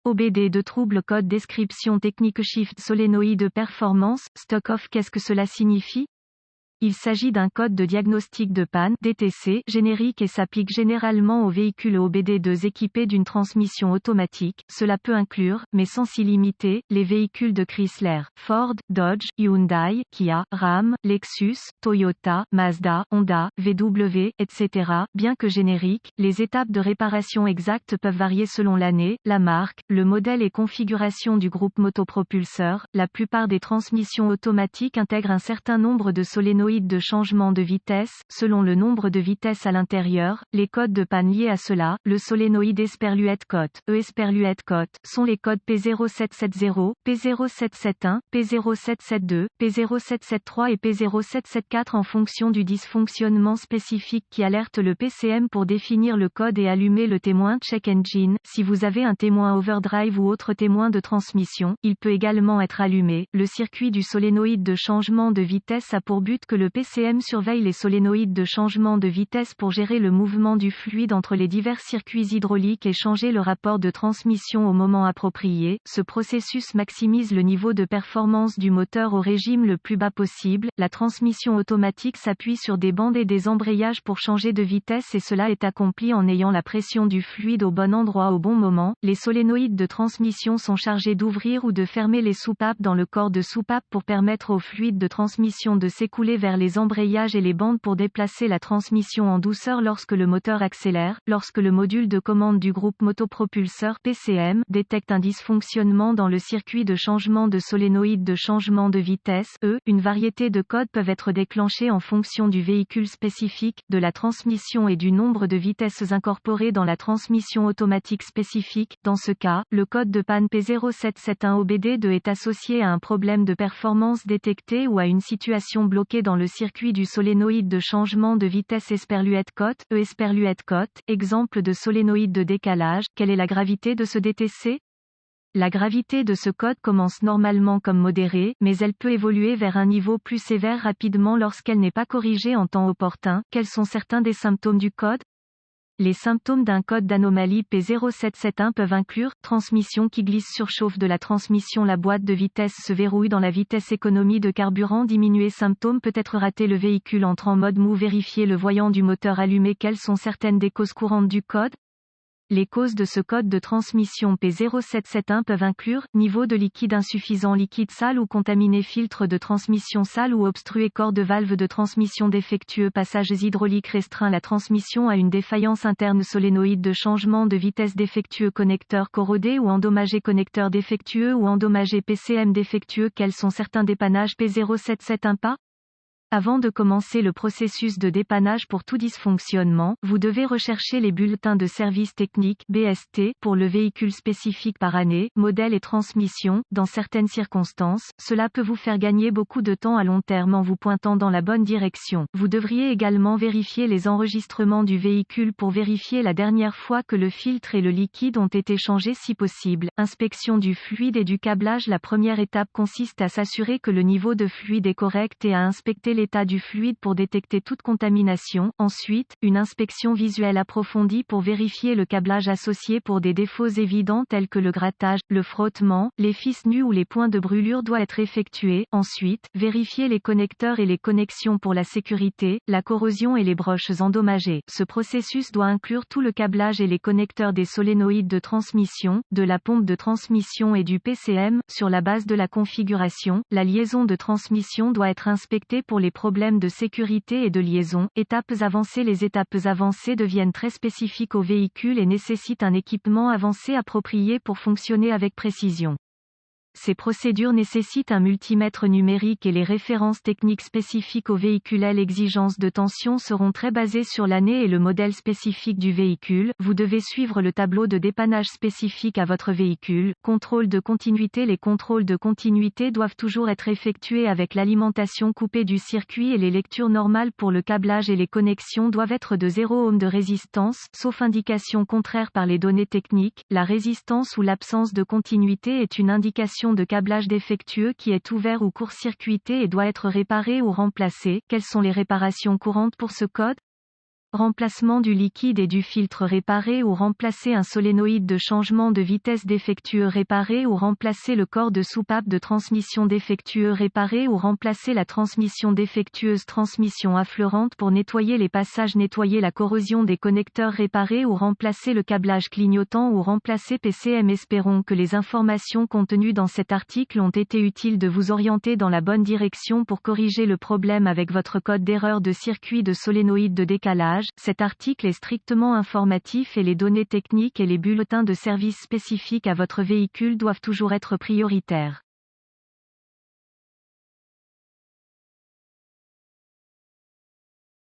OBD de trouble code description technique shift solénoïde performance, stock off. Qu'est-ce que cela signifie? Il s'agit d'un code de diagnostic de panne (DTC) générique et s'applique généralement aux véhicules OBD2 équipés d'une transmission automatique. Cela peut inclure, mais sans s'y limiter, les véhicules de Chrysler, Ford, Dodge, Hyundai, Kia, Ram, Lexus, Toyota, Mazda, Honda, VW, etc. Bien que génériques, les étapes de réparation exactes peuvent varier selon l'année, la marque, le modèle et configuration du groupe motopropulseur. La plupart des transmissions automatiques intègrent un certain nombre de solénoïdes de changement de vitesse, selon le nombre de vitesses à l'intérieur, les codes de panne liés à cela, le solénoïde Esperluette Code, Esperluette Code, sont les codes P0770, P0771, P0772, P0773 et P0774 en fonction du dysfonctionnement spécifique qui alerte le PCM pour définir le code et allumer le témoin check engine. Si vous avez un témoin overdrive ou autre témoin de transmission, il peut également être allumé. Le circuit du solénoïde de changement de vitesse a pour but que le PCM surveille les solénoïdes de changement de vitesse pour gérer le mouvement du fluide entre les divers circuits hydrauliques et changer le rapport de transmission au moment approprié. Ce processus maximise le niveau de performance du moteur au régime le plus bas possible. La transmission automatique s'appuie sur des bandes et des embrayages pour changer de vitesse et cela est accompli en ayant la pression du fluide au bon endroit au bon moment. Les solénoïdes de transmission sont chargés d'ouvrir ou de fermer les soupapes dans le corps de soupape pour permettre au fluide de transmission de s'écouler vers les embrayages et les bandes pour déplacer la transmission en douceur lorsque le moteur accélère. Lorsque le module de commande du groupe motopropulseur PCM détecte un dysfonctionnement dans le circuit de changement de solénoïde de changement de vitesse, une variété de codes peuvent être déclenchés en fonction du véhicule spécifique, de la transmission et du nombre de vitesses incorporées dans la transmission automatique spécifique. Dans ce cas, le code de panne P0771 OBD2 est associé à un problème de performance détecté ou à une situation bloquée dans le circuit du solénoïde de changement de vitesse Esperluette Code, Esperluette Code, exemple de solénoïde de décalage. Quelle est la gravité de ce DTC? La gravité de ce code commence normalement comme modérée, mais elle peut évoluer vers un niveau plus sévère rapidement lorsqu'elle n'est pas corrigée en temps opportun. Quels sont certains des symptômes du code? Les symptômes d'un code d'anomalie P0771 peuvent inclure transmission qui glisse, surchauffe de la transmission, la boîte de vitesse se verrouille dans la vitesse, économie de carburant diminuée. Symptômes peut être raté, le véhicule entre en mode mou, vérifier le voyant du moteur allumé. Quelles sont certaines des causes courantes du code? Les causes de ce code de transmission P0771 peuvent inclure niveau de liquide insuffisant, liquide sale ou contaminé, filtre de transmission sale ou obstrué, corps de valve de transmission défectueux, passages hydrauliques restreints, la transmission a une défaillance interne, solénoïde de changement de vitesse défectueux, connecteur corrodé ou endommagé, connecteur défectueux ou endommagé, PCM défectueux. Quels sont certains dépannages P0771 pas? Avant de commencer le processus de dépannage pour tout dysfonctionnement, vous devez rechercher les bulletins de service technique (BST) pour le véhicule spécifique par année, modèle et transmission. Dans certaines circonstances, cela peut vous faire gagner beaucoup de temps à long terme en vous pointant dans la bonne direction. Vous devriez également vérifier les enregistrements du véhicule pour vérifier la dernière fois que le filtre et le liquide ont été changés si possible. Inspection du fluide et du câblage. La première étape consiste à s'assurer que le niveau de fluide est correct et à inspecter l'état du fluide pour détecter toute contamination. Ensuite, une inspection visuelle approfondie pour vérifier le câblage associé pour des défauts évidents tels que le grattage, le frottement, les fils nus ou les points de brûlure doit être effectué. Ensuite, vérifier les connecteurs et les connexions pour la sécurité, la corrosion et les broches endommagées. Ce processus doit inclure tout le câblage et les connecteurs des solénoïdes de transmission, de la pompe de transmission et du PCM. Sur la base de la configuration, la liaison de transmission doit être inspectée pour les problèmes de sécurité et de liaison. Étapes avancées. Les étapes avancées deviennent très spécifiques au véhicule et nécessitent un équipement avancé approprié pour fonctionner avec précision. Ces procédures nécessitent un multimètre numérique et les références techniques spécifiques au véhicule. Les exigences de tension seront très basées sur l'année et le modèle spécifique du véhicule. Vous devez suivre le tableau de dépannage spécifique à votre véhicule. Contrôle de continuité. Les contrôles de continuité doivent toujours être effectués avec l'alimentation coupée du circuit et les lectures normales pour le câblage et les connexions doivent être de 0 ohm de résistance, sauf indication contraire par les données techniques. La résistance ou l'absence de continuité est une indication de câblage défectueux qui est ouvert ou court-circuité et doit être réparé ou remplacé. Quelles sont les réparations courantes pour ce code? Remplacement du liquide et du filtre réparé ou remplacer un solénoïde de changement de vitesse défectueux réparé ou remplacer le corps de soupape de transmission défectueux réparé ou remplacer la transmission défectueuse transmission affleurante pour nettoyer les passages nettoyer la corrosion des connecteurs réparés ou remplacer le câblage clignotant ou remplacer PCM. Espérons que les informations contenues dans cet article ont été utiles de vous orienter dans la bonne direction pour corriger le problème avec votre code d'erreur de circuit de solénoïde de décalage. Cet article est strictement informatif et les données techniques et les bulletins de service spécifiques à votre véhicule doivent toujours être prioritaires.